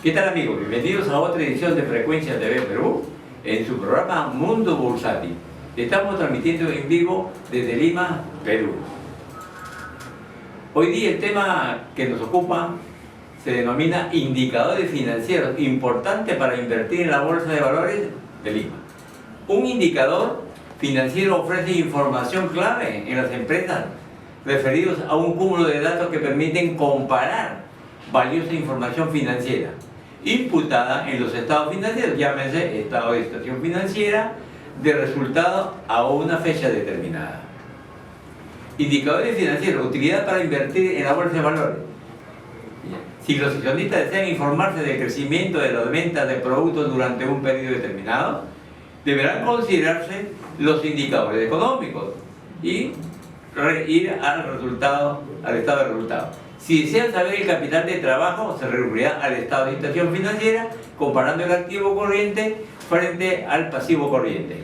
¿Qué tal, amigos? Bienvenidos a otra edición de Frecuencia TV Perú en su programa Mundo Bursátil. Estamos transmitiendo en vivo desde Lima, Perú. Hoy día el tema que nos ocupa se denomina indicadores financieros importantes para invertir en la Bolsa de Valores de Lima. Un indicador financiero ofrece información clave en las empresas referidos a un cúmulo de datos que permiten comparar valiosa información financiera imputada en los estados financieros, llámese estado de situación financiera, de resultado a una fecha determinada. Indicadores financieros, utilidad para invertir en la bolsa de valores. Si los accionistas desean informarse del crecimiento de las ventas de productos durante un periodo determinado, deberán considerarse los indicadores económicos y ir al estado de resultado. Si desean saber el capital de trabajo, se recurrirá al estado de situación financiera, comparando el activo corriente frente al pasivo corriente.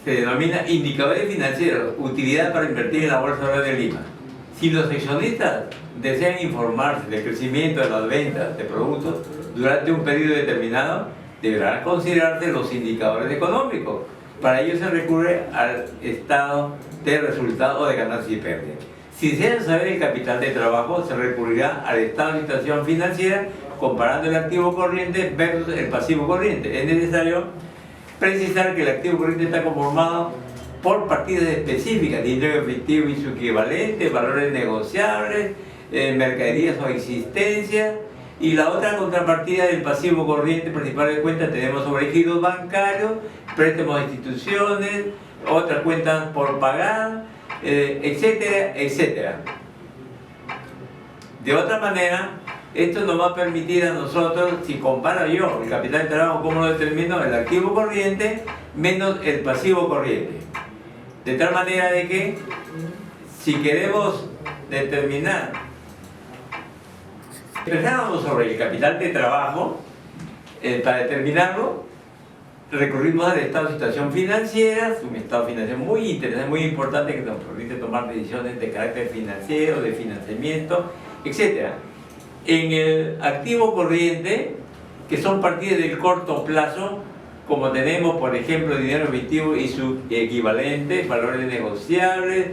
Se denomina indicadores financieros, utilidad para invertir en la Bolsa de Valores de Lima. Si los accionistas desean informarse del crecimiento de las ventas de productos durante un periodo determinado, deberán considerarse los indicadores económicos. Para ello se recurre al estado de resultado de ganancias y pérdidas. Si desean saber el capital de trabajo, se recurrirá al estado de situación financiera comparando el activo corriente versus el pasivo corriente. Es necesario precisar que el activo corriente está conformado por partidas específicas, dinero efectivo y su equivalente, valores negociables, mercaderías o existencias, y la otra contrapartida del pasivo corriente principal de cuentas tenemos sobregiros bancarios, préstamos a instituciones, otras cuentas por pagar, etcétera, etcétera. De otra manera, esto nos va a permitir a nosotros, si comparo yo el capital de trabajo, ¿cómo lo determino? El activo corriente menos el pasivo corriente. De tal manera de que, si queremos determinar, empezamos sobre el capital de trabajo, para determinarlo, recurrimos al estado de situación financiera, un estado financiero muy interesante, muy importante, que nos permite tomar decisiones de carácter financiero, de financiamiento, etc. En el activo corriente, que son partidas del corto plazo, como tenemos, por ejemplo, dinero efectivo y su equivalente, valores negociables,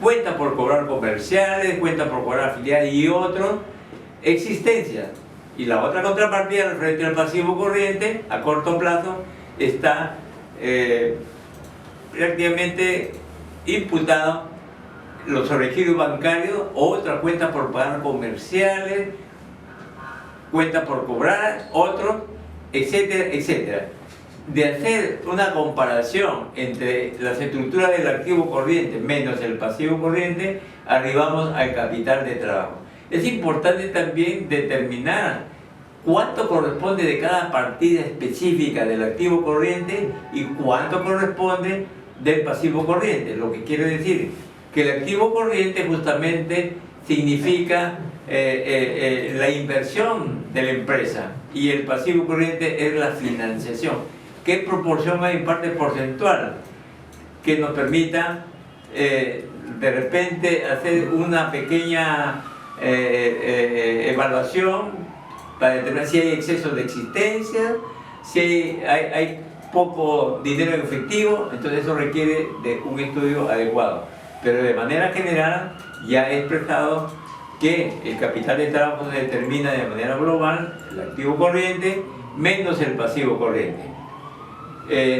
cuentas por cobrar comerciales, cuentas por cobrar afiliados y otros, existencias. Y la otra contrapartida, referente al pasivo corriente, a corto plazo, está prácticamente imputado los sobregiros bancarios, otras cuentas por pagar comerciales, cuentas por cobrar, otros, etcétera, etcétera. De hacer una comparación entre las estructuras del activo corriente menos el pasivo corriente, arribamos al capital de trabajo. Es importante también determinar cuánto corresponde de cada partida específica del activo corriente y cuánto corresponde del pasivo corriente. Lo que quiere decir que el activo corriente justamente significa la inversión de la empresa, y el pasivo corriente es la financiación. ¿Qué proporción hay en parte porcentual que nos permita de repente hacer una pequeña evaluación para determinar si hay exceso de existencia, si hay poco dinero en efectivo? Entonces eso requiere de un estudio adecuado. Pero de manera general ya he expresado que el capital de trabajo se determina de manera global, el activo corriente menos el pasivo corriente.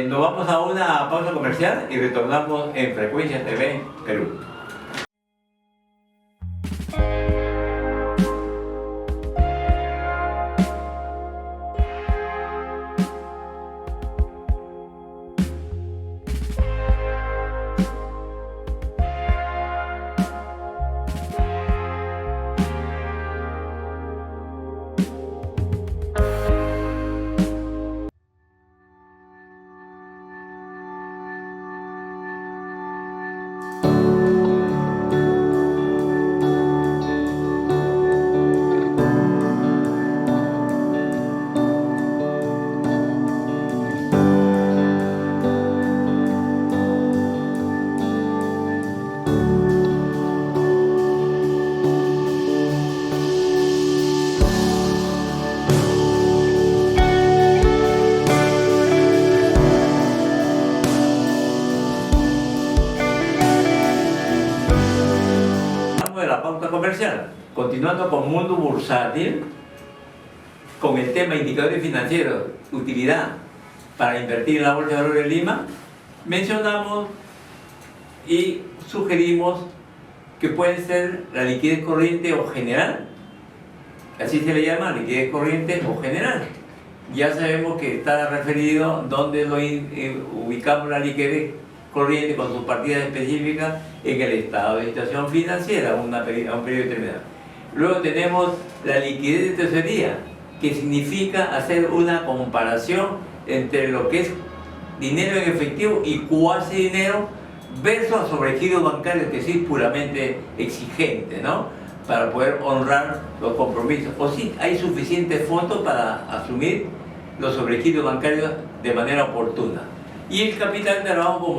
Nos vamos a una pausa comercial y retornamos en Frecuencia TV Perú. continuando con mundo bursátil, con el tema indicadores financieros, utilidad para invertir en la Bolsa de Valores de Lima, mencionamos y sugerimos que puede ser la liquidez corriente o general, así se le llama, liquidez corriente o general. Ya sabemos que está referido donde ubicamos la liquidez corriente con sus partidas específicas en el estado de situación financiera a un periodo determinado. Luego tenemos la liquidez de tesorería, que significa hacer una comparación entre lo que es dinero en efectivo y cuasi dinero versus sobregiro bancario, que sí es puramente exigente, ¿no? Para poder honrar los compromisos. O si hay suficiente fondos para asumir los sobregiros bancarios de manera oportuna. Y el capital de trabajo,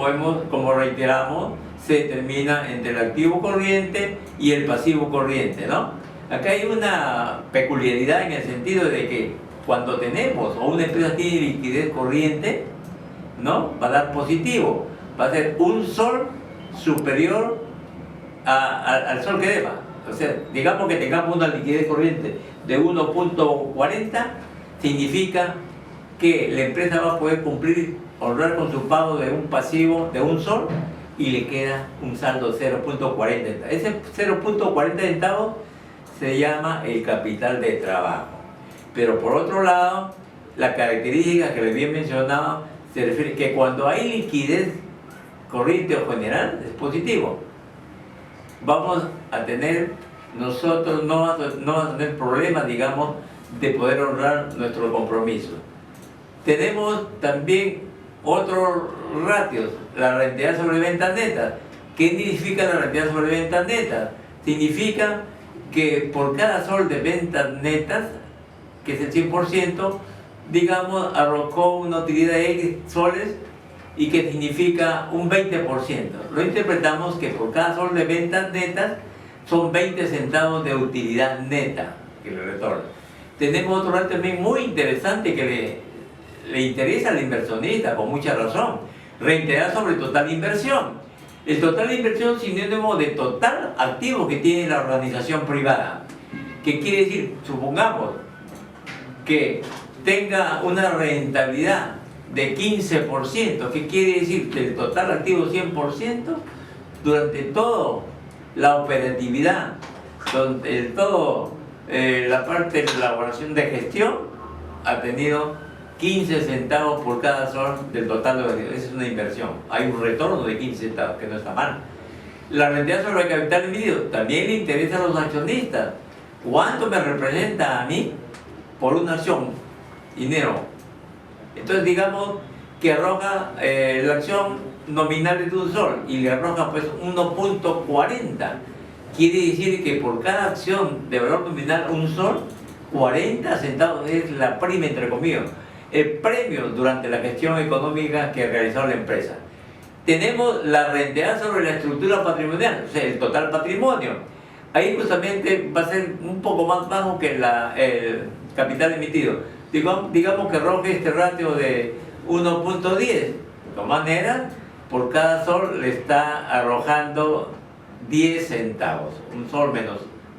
como reiteramos, se determina entre el activo corriente y el pasivo corriente, ¿no? Acá hay una peculiaridad en el sentido de que cuando tenemos o una empresa tiene liquidez corriente, ¿no? Va a dar positivo, va a ser un sol superior al sol que deba. O sea, digamos que tengamos una liquidez corriente de 1.40, significa que la empresa va a poder honrar con su pago de un pasivo de un sol y le queda un saldo 0.40. Ese 0.40 centavos se llama el capital de trabajo. Pero por otro lado, la característica que les había mencionado se refiere que cuando hay liquidez corriente o general es positivo. Vamos a tener, nosotros no vamos a tener problemas, digamos, de poder honrar nuestro compromiso. Tenemos también otros ratios, la rentabilidad sobre ventas netas. ¿Qué significa la rentabilidad sobre ventas netas? Significa que por cada sol de ventas netas, que es el 100%, digamos, arrojó una utilidad de X soles y que significa un 20%. Lo interpretamos que por cada sol de ventas netas son 20 centavos de utilidad neta que le retorna. Tenemos otro dato también muy interesante que le interesa al inversionista con mucha razón: rentabilidad sobre total inversión. El total de inversión es sinónimo de total activo que tiene la organización privada. ¿Qué quiere decir? Supongamos que tenga una rentabilidad de 15%. ¿Qué quiere decir? Del total activo 100%, durante toda la operatividad, la parte de elaboración de gestión, ha tenido 15 centavos por cada sol del total de activos. Esa es una inversión. Hay un retorno de 15 centavos, que no está mal. La rentabilidad sobre el capital emitido también le interesa a los accionistas. ¿Cuánto me representa a mí por una acción? Dinero. Entonces digamos que arroja la acción nominal de un sol y le arroja pues 1.40. Quiere decir que por cada acción de valor nominal un sol, 40 centavos es la prima, entre comillas, el premio durante la gestión económica que realizó la empresa. Tenemos la rentabilidad sobre la estructura patrimonial, o sea, el total patrimonio. Ahí justamente va a ser un poco más bajo que el capital emitido. Digamos que arroje este ratio de 1.10. De todas maneras, por cada sol le está arrojando 10 centavos. Un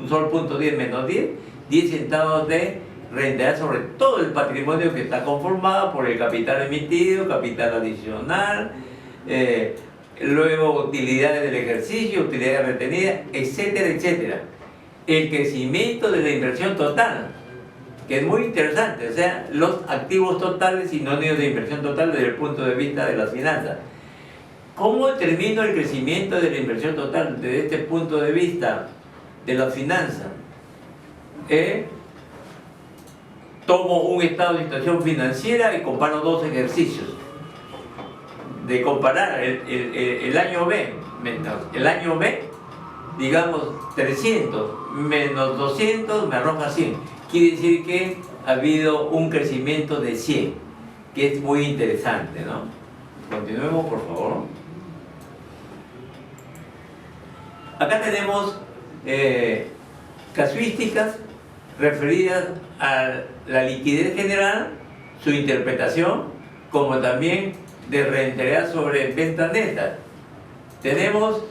sol punto 10 menos 10 centavos de rentabilidad sobre todo el patrimonio que está conformado por el capital emitido, capital adicional, luego utilidades del ejercicio, utilidades retenidas, etcétera, etcétera. El crecimiento de la inversión total, que es muy interesante, o sea, los activos totales sinónimos de inversión total desde el punto de vista de las finanzas. ¿Cómo determino el crecimiento de la inversión total desde este punto de vista de las finanzas? Tomo un estado de situación financiera y comparo dos ejercicios. De comparar el año B menos el año B, digamos 300 menos 200 me arroja 100. Quiere decir que ha habido un crecimiento de 100, que es muy interesante, ¿no? Continuemos, por favor. Acá tenemos casuísticas referidas a la liquidez general, su interpretación, como también de rentabilidad sobre ventas netas. Tenemos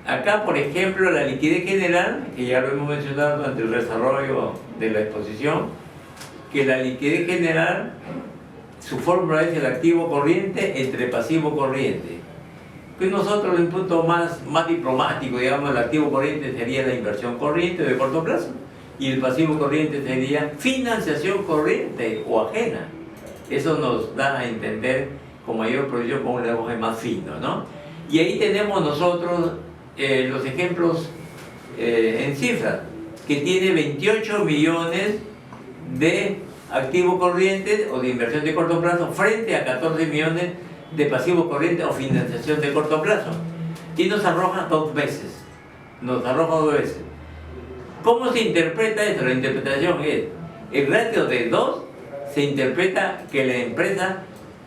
Acá, por ejemplo, la liquidez general, que ya lo hemos mencionado durante el desarrollo de la exposición, que la liquidez general, su fórmula es el activo corriente entre pasivo corriente. Que nosotros, en un punto más diplomático, digamos, el activo corriente sería la inversión corriente de corto plazo y el pasivo corriente sería financiación corriente o ajena. Eso nos da a entender con mayor precisión con un lenguaje más fino, ¿no? Y ahí tenemos nosotros los ejemplos en cifras, que tiene 28 millones de activos corrientes o de inversión de corto plazo frente a 14 millones de pasivos corrientes o financiación de corto plazo. Y nos arroja dos veces. ¿Cómo se interpreta esto? La interpretación es, el ratio de 2 se interpreta que la empresa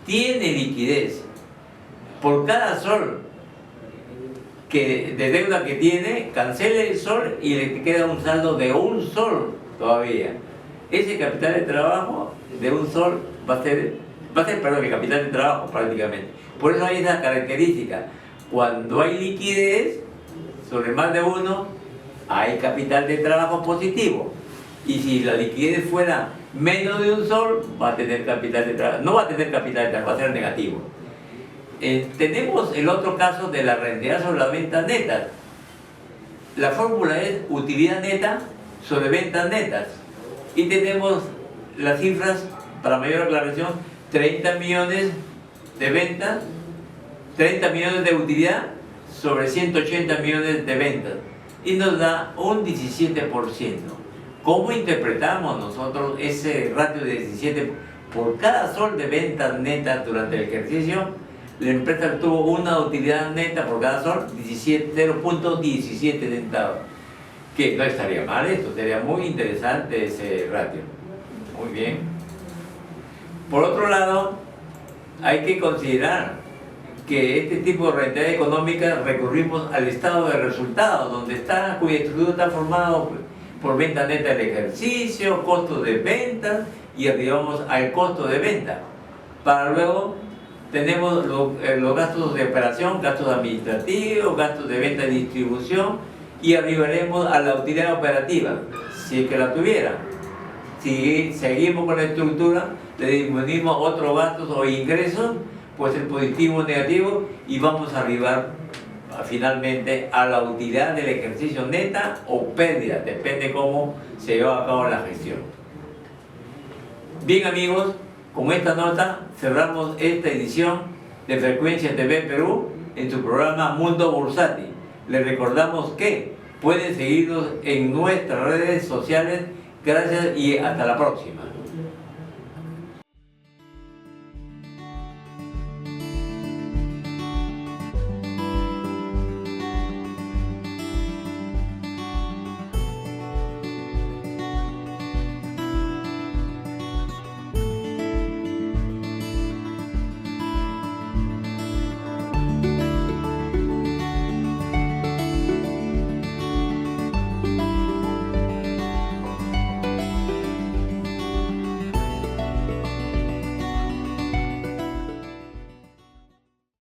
tiene liquidez. Por cada sol de deuda que tiene, cancela el sol y le queda un saldo de un sol todavía. Ese capital de trabajo de un sol va a ser el capital de trabajo prácticamente. Por eso hay esa característica. Cuando hay liquidez sobre más de uno, hay capital de trabajo positivo. Y si la liquidez fuera menos de un sol, va a tener capital de trabajo. No va a tener capital de trabajo, va a ser negativo. Tenemos el otro caso de la rentabilidad sobre las ventas netas. La fórmula es utilidad neta sobre ventas netas. Y tenemos las cifras, para mayor aclaración, 30 millones de ventas, 30 millones de utilidad sobre 180 millones de ventas. Y nos da un 17%. ¿Cómo interpretamos nosotros ese ratio de 17? Por cada sol de ventas netas durante el ejercicio, la empresa tuvo una utilidad neta por cada sol, 0.17 centavos. Que no estaría mal esto, sería muy interesante ese ratio. Muy bien. Por otro lado, hay que considerar que este tipo de rentabilidad económica recurrimos al estado de resultados, cuya estructura está formada por venta neta del ejercicio, costo de venta y arribamos al costo de venta. Para luego tenemos los gastos de operación, gastos administrativos, gastos de venta y distribución y arribaremos a la utilidad operativa, si es que la tuviera. Si seguimos con la estructura, le disminuimos otros gastos o ingresos, pues el positivo o negativo, y vamos a arribar finalmente a la utilidad del ejercicio neta o pérdida, depende cómo se lleva a cabo la gestión. Bien amigos, con esta nota cerramos esta edición de Frecuencia TV Perú en su programa Mundo Bursátil. Les recordamos que pueden seguirnos en nuestras redes sociales. Gracias y hasta la próxima.